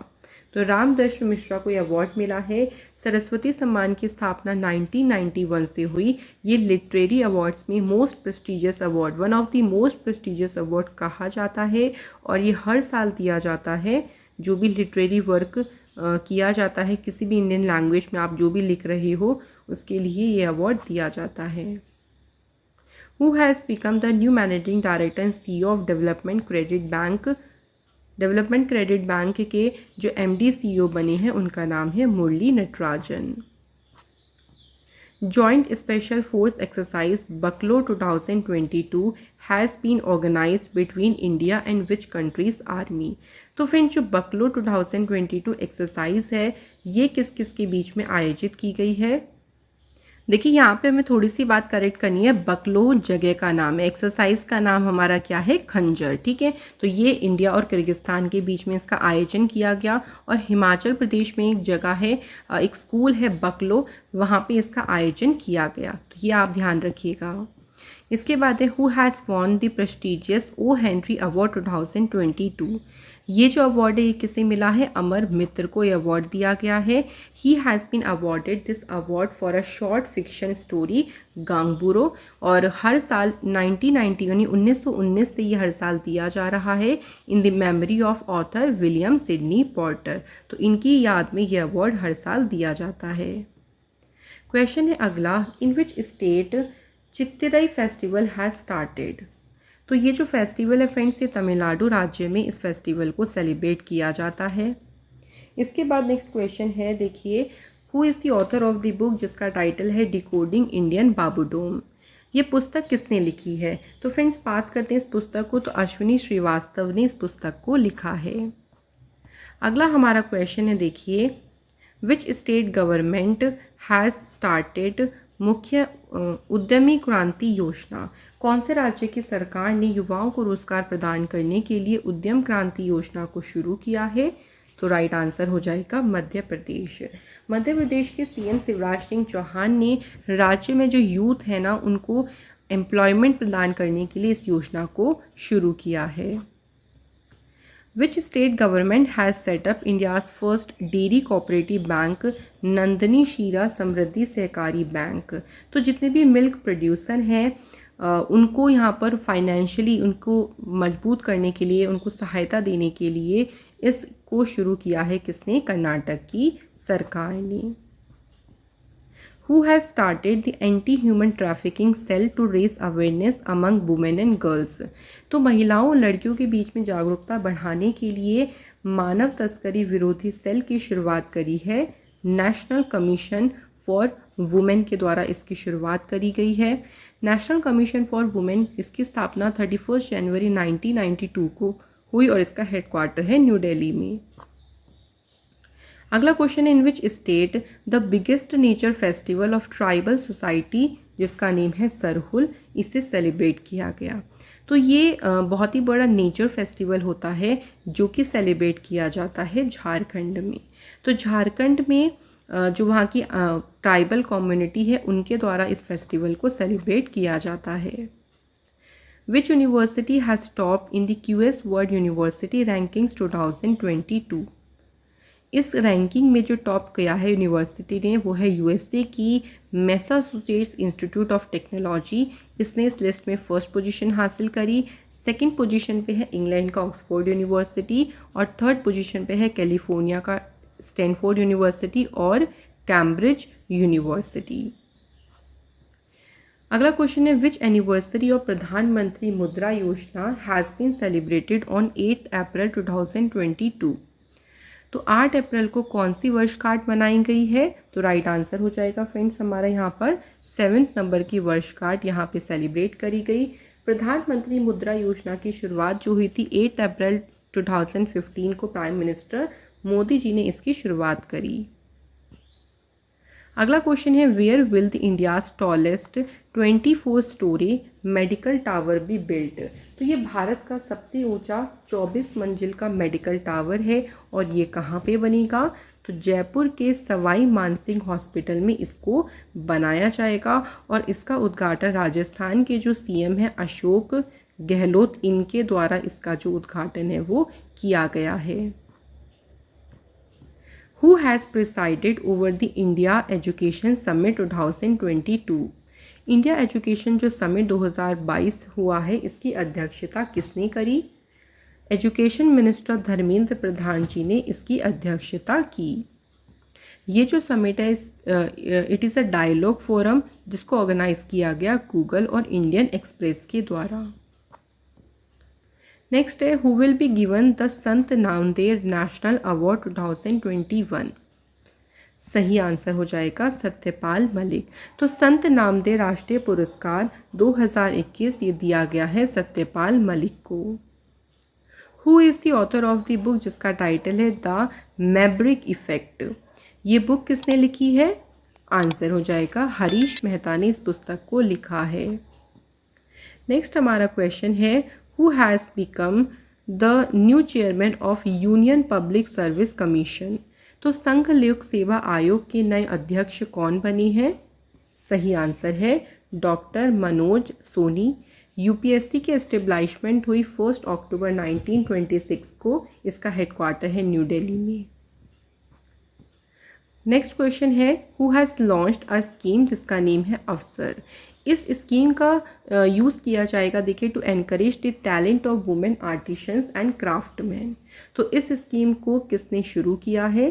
तो रामदर्शन मिश्रा को यह अवार्ड मिला है। सरस्वती सम्मान की स्थापना 1991 से हुई। ये लिटरेरी अवार्ड्स में most prestigious award, one of the most prestigious award कहा जाता है और ये हर साल दिया जाता है। जो भी लिटरेरी वर्क किया जाता है किसी भी इंडियन लैंग्वेज में, आप जो भी लिख रहे हो उसके लिए ये अवार्ड दिया जाता है। Who has become the new managing director and CEO of Development Credit Bank? Development credit bank के जो MD CEO बने हैं उनका नाम है मुरली Natarajan. Joint Special Force Exercise Bucklo 2022 has been organized between India and which country's army? तो friends जो बकलो 2022 एक्सरसाइज है ये किस किस के बीच में आयोजित की गई है? देखिए यहाँ पे हमें थोड़ी सी बात करेक्ट करनी है। बकलो जगह का नाम है, एक्सरसाइज का नाम हमारा क्या है? खंजर। ठीक है, तो ये इंडिया और किर्गिस्तान के बीच में इसका आयोजन किया गया और हिमाचल प्रदेश में एक जगह है, एक स्कूल है बकलो, वहाँ पे इसका आयोजन किया गया। तो ये आप ध्यान रखिएगा। इसके बाद है who has won the prestigious O Henry award 2022। ये जो अवार्ड है ये किसे मिला है? अमर मित्र को ये अवार्ड दिया गया है। He has been awarded this award for a short fiction story गांगबुरो, और हर साल 1919 से ये हर साल दिया जा रहा है in the memory of author William Sydney Porter. तो इनकी याद में ये अवार्ड हर साल दिया जाता है। क्वेश्चन है अगला, in which state Chithirai festival has started. तो ये जो फेस्टिवल है फ्रेंड्स ये तमिलनाडु राज्य में इस फेस्टिवल को सेलिब्रेट किया जाता है। इसके बाद नेक्स्ट क्वेश्चन है, देखिए, who is the author of the book जिसका टाइटल है डिकोडिंग इंडियन बाबूडोम। ये पुस्तक किसने लिखी है? तो फ्रेंड्स बात करते हैं इस पुस्तक को, तो अश्विनी श्रीवास्तव ने इस पुस्तक को लिखा है। अगला हमारा क्वेश्चन है, देखिए, विच स्टेट गवर्नमेंट हैज़ स्टार्टेड मुख्य उद्यमी क्रांति योजना। कौन से राज्य की सरकार ने युवाओं को रोजगार प्रदान करने के लिए उद्यम क्रांति योजना को शुरू किया है? तो राइट आंसर हो जाएगा मध्य प्रदेश। मध्य प्रदेश के CM शिवराज सिंह चौहान ने राज्य में जो यूथ है ना उनको एम्प्लॉयमेंट प्रदान करने के लिए इस योजना को शुरू किया है। Which state government has set up India's first dairy cooperative bank, Nandini शीरा समृद्धि सहकारी बैंक। तो जितने भी मिल्क प्रोड्यूसर हैं उनको यहाँ पर फाइनेंशियली उनको मजबूत करने के लिए, उनको सहायता देने के लिए इसको शुरू किया है किसने? कर्नाटक की सरकार ने। Who has started the anti-human trafficking cell to raise awareness among women and girls? तो महिलाओं और लड़कियों के बीच में जागरूकता बढ़ाने के लिए मानव तस्करी विरोधी सेल की शुरुआत करी है। नेशनल कमीशन फॉर वुमेन के द्वारा इसकी शुरुआत करी गई है। नेशनल कमीशन फॉर वुमेन, इसकी स्थापना 31 जनवरी 1992 को हुई और इसका हेडक्वार्टर है न्यू दिल्ली में। अगला क्वेश्चन है, in which state the biggest nature festival of tribal society जिसका नेम है सरहुल, इसे सेलिब्रेट किया गया। तो ये बहुत ही बड़ा नेचर फेस्टिवल होता है जो कि सेलिब्रेट किया जाता है झारखंड में। तो झारखंड में जो वहाँ की ट्राइबल कम्युनिटी है उनके द्वारा इस फेस्टिवल को सेलिब्रेट किया जाता है। Which university has top in the QS world university rankings 2022। इस रैंकिंग में जो टॉप किया है यूनिवर्सिटी ने वो है USA की मैसाचुसेट्स इंस्टीट्यूट ऑफ टेक्नोलॉजी। इसने इस लिस्ट में फर्स्ट पोजीशन हासिल करी। सेकंड पोजीशन पे है इंग्लैंड का ऑक्सफोर्ड यूनिवर्सिटी और थर्ड पोजीशन पे है कैलिफोर्निया का स्टैनफोर्ड यूनिवर्सिटी और कैम्ब्रिज यूनिवर्सिटी। अगला क्वेश्चन है, विच एनिवर्सरी ऑफ प्रधानमंत्री मुद्रा योजना हैज़ बीन सेलिब्रेटेड ऑन 8 अप्रैल 2022। तो 8 अप्रैल को कौन सी वर्षगांठ मनाई गई है? तो राइट आंसर हो जाएगा फ्रेंड्स हमारा यहाँ पर 7th नंबर की वर्षगांठ यहाँ पे सेलिब्रेट करी गई। प्रधानमंत्री मुद्रा योजना की शुरुआत जो हुई थी 8 अप्रैल 2015 को प्राइम मिनिस्टर मोदी जी ने इसकी शुरुआत करी। अगला क्वेश्चन है, where will the India's tallest 24 storey medical tower be built. तो ये भारत का सबसे ऊंचा 24 मंजिल का मेडिकल टावर है और ये कहाँ पे बनेगा? तो जयपुर के सवाई मानसिंह हॉस्पिटल में इसको बनाया जाएगा और इसका उद्घाटन राजस्थान के जो CM हैं अशोक गहलोत, इनके द्वारा इसका जो उद्घाटन है वो किया गया है। Who has presided over the India education summit 2022? India education जो समिट 2022 हुआ है, इसकी अध्यक्षता किसने करी? एजुकेशन मिनिस्टर धर्मेंद्र प्रधान जी ने इसकी अध्यक्षता की। ये जो समिट है it is a dialogue forum जिसको ऑर्गेनाइज किया गया गूगल और इंडियन एक्सप्रेस के द्वारा। नेक्स्ट है, who will be given the Sant Namdev national award 2021? सही आंसर हो जाएगा सत्यपाल मलिक। तो संत नामदेव राष्ट्रीय पुरस्कार 2021 ये दिया गया है सत्यपाल मलिक को। Who is the author of the book जिसका टाइटल है द मैब्रिक इफेक्ट? ये बुक किसने लिखी है? आंसर हो जाएगा हरीश मेहता ने इस पुस्तक को लिखा है। नेक्स्ट हमारा क्वेश्चन है, who has become the new chairman of union public service commission? तो संघ लोक सेवा आयोग के नए अध्यक्ष कौन बने हैं? सही आंसर है डॉक्टर मनोज सोनी। यूपीएससी की एस्टेब्लिशमेंट हुई 1 अक्टूबर 1926 को। इसका हेडक्वार्टर है न्यू दिल्ली में। नेक्स्ट क्वेश्चन है, who has launched a scheme जिसका नेम है अवसर? इस स्कीम का यूज़ किया जाएगा देखिए to encourage the talent of women artisans and craftsman. तो इस स्कीम को किसने शुरू किया है?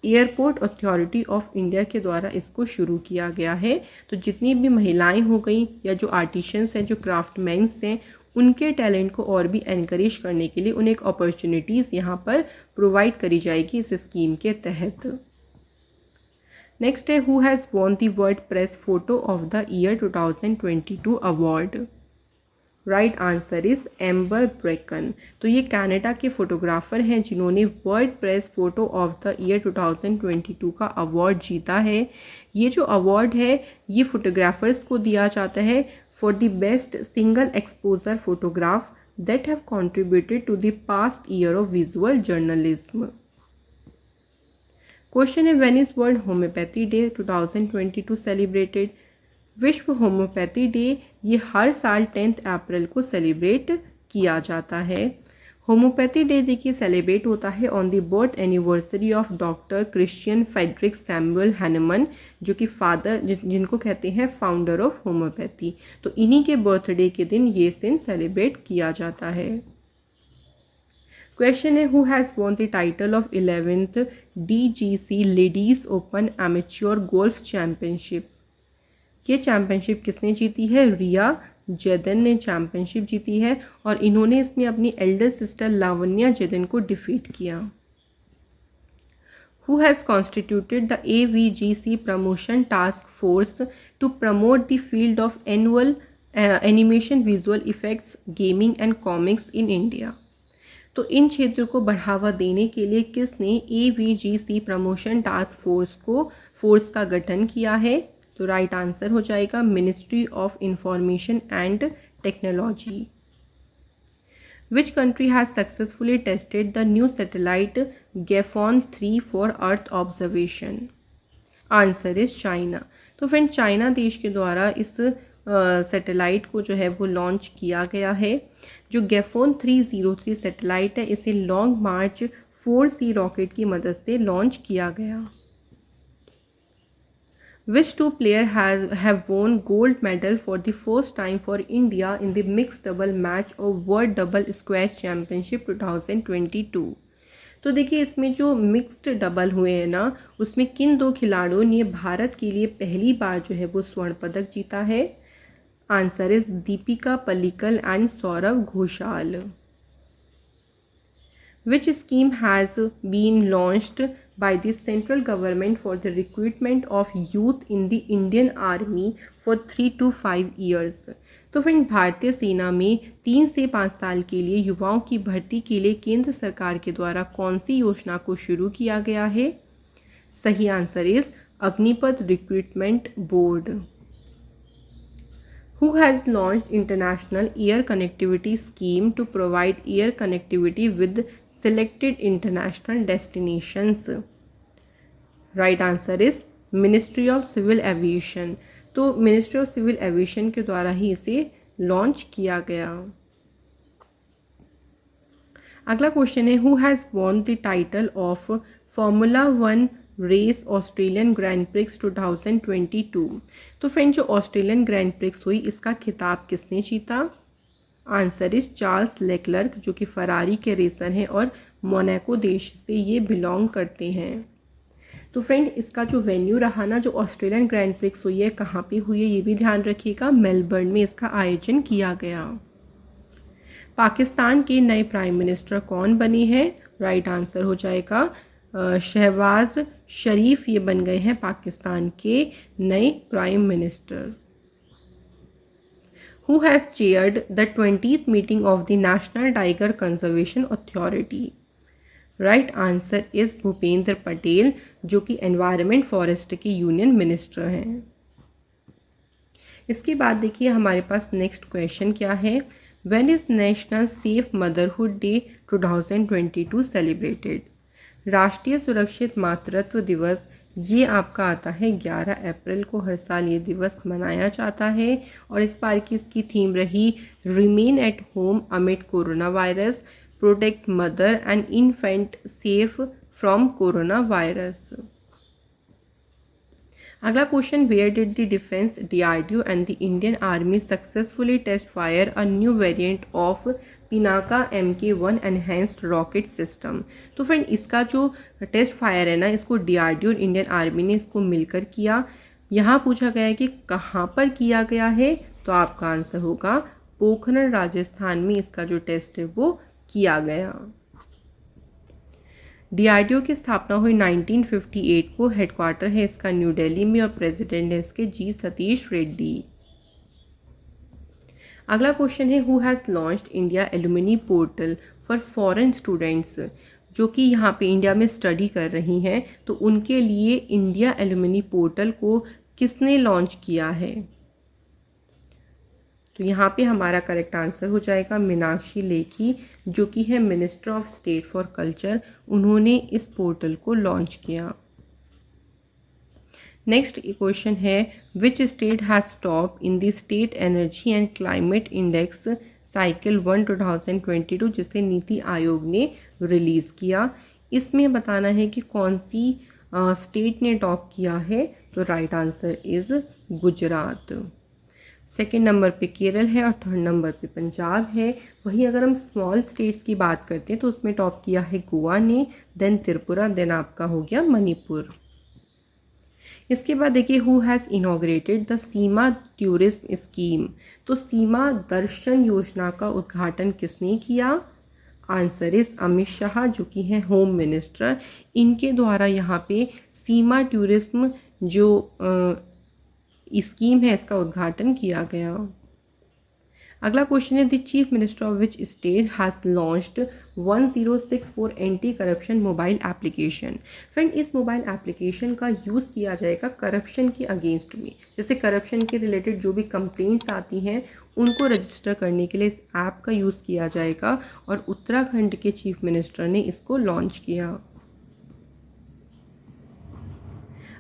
एयरपोर्ट अथॉरिटी ऑफ इंडिया के द्वारा इसको शुरू किया गया है। तो जितनी भी महिलाएं हो गई या जो आर्टिशंस हैं, जो क्राफ्टमैन्स हैं, उनके टैलेंट को और भी एनकरेज करने के लिए उन्हें एक अपॉर्चुनिटीज़ यहाँ पर प्रोवाइड करी जाएगी इस स्कीम के तहत। नेक्स्ट है, who has won the world press photo of the year 2022 award? Right answer is amber ब्रेकन। तो ये कनाडा के फोटोग्राफर हैं जिन्होंने world press photo of the year 2022 का अवार्ड जीता है। ये जो अवार्ड है ये फोटोग्राफर्स को दिया जाता है for the best single exposure photograph that have contributed to the past year of visual journalism. Question है, when is world homoeopathy day 2022 celebrated? विश्व होम्योपैथी डे ये हर साल 10 अप्रैल को सेलिब्रेट किया जाता है। होम्योपैथी डे देखिए सेलिब्रेट होता है on the birth anniversary of doctor Christian Friedrich Samuel Hahnemann, जो कि फादर जिनको कहते हैं फाउंडर ऑफ होम्योपैथी। तो इन्हीं के बर्थडे के दिन ये दिन सेलिब्रेट किया जाता है। क्वेश्चन है, who has won the title of 11th DGC ladies open amateur golf championship? ये चैम्पियनशिप किसने जीती है? रिया जैदन ने चैम्पियनशिप जीती है और इन्होंने इसमें अपनी एल्डर सिस्टर लावण्या जैदन को डिफीट किया। Who has constituted the AVGC promotion task force to promote the field of annual animation, visual effects, gaming and comics in India? तो इन क्षेत्रों को बढ़ावा देने के लिए किसने AVGC प्रमोशन टास्क फोर्स का गठन किया है? तो राइट आंसर हो जाएगा ministry of information and technology. Which country has successfully tested the new satellite Gaofen 3 for earth observation? Answer is China. तो फ्रेंड चाइना देश के द्वारा इस सैटेलाइट को जो है वो लॉन्च किया गया है। जो गेफोन 303 सैटेलाइट है इसे लॉन्ग मार्च 4C रॉकेट की मदद से लॉन्च किया गया। Which two players have won gold medal for the first time for India in the mixed double match of World Double Squash Championship 2022? तो देखिए इसमें जो मिक्स्ड डबल हुए हैं ना, उसमें किन दो खिलाड़ियों ने भारत के लिए पहली बार जो है वो स्वर्ण पदक जीता है? Answer is Dipika Pallikal and Saurav Ghosal. Which scheme has been launched by the central government for the recruitment of youth in the Indian Army for 3 to 5 years? तो फ्रेंड भारतीय सेना में 3 से 5 साल के लिए युवाओं की भर्ती के लिए केंद्र सरकार के द्वारा कौन सी योजना को शुरू किया गया है? सही answer is Agnipath recruitment board. Who has launched international air connectivity scheme to provide air connectivity with selected international destinations? Right answer is Ministry of Civil Aviation। तो Ministry of Civil Aviation के द्वारा ही इसे लॉन्च किया गया। अगला question है, Who has won the title of formula 1 race Australian grand prix 2022। तो friend जो ऑस्ट्रेलियन ग्रैंड प्रिक्स हुई इसका खिताब किसने जीता? आंसर इज चार्ल्स लेक्लर्क, जो कि फरारी के रेसर हैं और मोनाको देश से ये बिलोंग करते हैं। तो फ्रेंड इसका जो वेन्यू रहा ना, जो ऑस्ट्रेलियन ग्रैंड प्रिक्स हुई है, कहाँ पे हुई है ये भी ध्यान रखिएगा, मेलबर्न में इसका आयोजन किया गया। पाकिस्तान के नए प्राइम मिनिस्टर कौन बने हैं? राइट आंसर हो जाएगा शहबाज शरीफ, ये बन गए हैं पाकिस्तान के नए prime minister. Who has chaired the 20th meeting of the National Tiger Conservation Authority? Right answer is Bhupendra Patel, जो कि एनवायरनमेंट फॉरेस्ट के यूनियन मिनिस्टर हैं। इसके बाद देखिए हमारे पास नेक्स्ट क्वेश्चन क्या है। When is national safe motherhood day 2022 celebrated? राष्ट्रीय सुरक्षित मातृत्व दिवस ये आपका आता है 11 अप्रैल को। हर साल ये दिवस मनाया जाता है और इस बार की इसकी थीम रही remain at home amid corona virus, protect mother and infant safe from corona virus. अगला question, where did the defence DRDO and the Indian army successfully test fire a new variant of Pinaka MK1 enhanced rocket system? तो friend इसका जो test fire है ना, इसको DRDO और Indian army ने इसको मिलकर किया। यहाँ पूछा गया है कि कहाँ पर किया गया है, तो आपका आंसर होगा पोखरण राजस्थान में इसका जो टेस्ट है वो किया गया। DRDO की स्थापना हुई 1958 को। हेडक्वार्टर है इसका न्यू दिल्ली में और प्रेसिडेंट है इसके G सतीश रेड्डी। अगला क्वेश्चन है, who has launched India alumni portal for foreign students? जो कि यहाँ पे इंडिया में स्टडी कर रही हैं, तो उनके लिए इंडिया एलुमिनी पोर्टल को किसने लॉन्च किया है? तो यहाँ पे हमारा करेक्ट आंसर हो जाएगा मीनाक्षी लेखी, जो कि है minister of state for culture. उन्होंने इस पोर्टल को लॉन्च किया। नेक्स्ट क्वेश्चन है, विच state has top in the state energy and climate index cycle 1 2022, जिसे नीति आयोग ने रिलीज़ किया। इसमें बताना है कि कौन सी स्टेट ने टॉप किया है, तो right answer is Gujarat. Second number पे केरल है और थर्ड नंबर पे पंजाब है। वहीं अगर हम स्मॉल स्टेट्स की बात करते हैं तो उसमें टॉप किया है गोवा ने, देन त्रिपुरा, देन आपका हो गया मणिपुर। इसके बाद देखिए, who has inaugurated the Seema tourism scheme? तो सीमा दर्शन योजना का उद्घाटन किसने किया? आंसर इज अमित शाह, जो कि हैं होम मिनिस्टर। इनके द्वारा यहाँ पे सीमा टूरिज्म जो स्कीम है इसका उद्घाटन किया गया। अगला क्वेश्चन है, the chief minister of which state has launched 1064 anti corruption mobile application? Friend इस मोबाइल एप्लीकेशन का यूज़ किया जाएगा करप्शन के अगेंस्ट में। जैसे करप्शन के रिलेटेड जो भी कंप्लेंट्स आती हैं उनको रजिस्टर करने के लिए इस ऐप का यूज़ किया जाएगा और उत्तराखंड के चीफ मिनिस्टर ने इसको लॉन्च किया।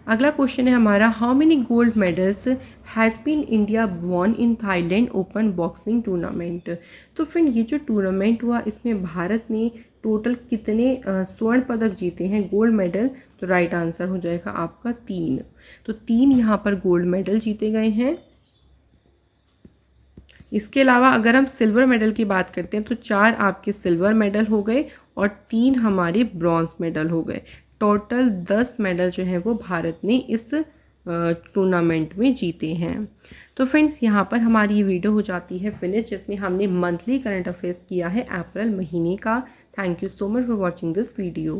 अगला क्वेश्चन है हमारा, how many gold medals has been India won in Thailand open boxing tournament? तो फ्रेंड ये जो टूर्नामेंट हुआ इसमें भारत ने टोटल कितने स्वर्ण पदक जीते हैं, गोल्ड मेडल? तो राइट आंसर हो जाएगा आपका 3। तो 3 यहाँ पर गोल्ड मेडल जीते गए हैं। इसके अलावा अगर हम सिल्वर मेडल की बात करते हैं तो 4 आपके सिल्वर मेडल हो गए और 3 हमारे ब्रॉन्ज मेडल हो गए। टोटल 10 मेडल जो है वो भारत ने इस टूर्नामेंट में जीते हैं। तो फ्रेंड्स यहाँ पर हमारी ये वीडियो हो जाती है फिनिश, जिसमें हमने मंथली करंट अफेयर्स किया है अप्रैल महीने का। Thank you so much for watching this video.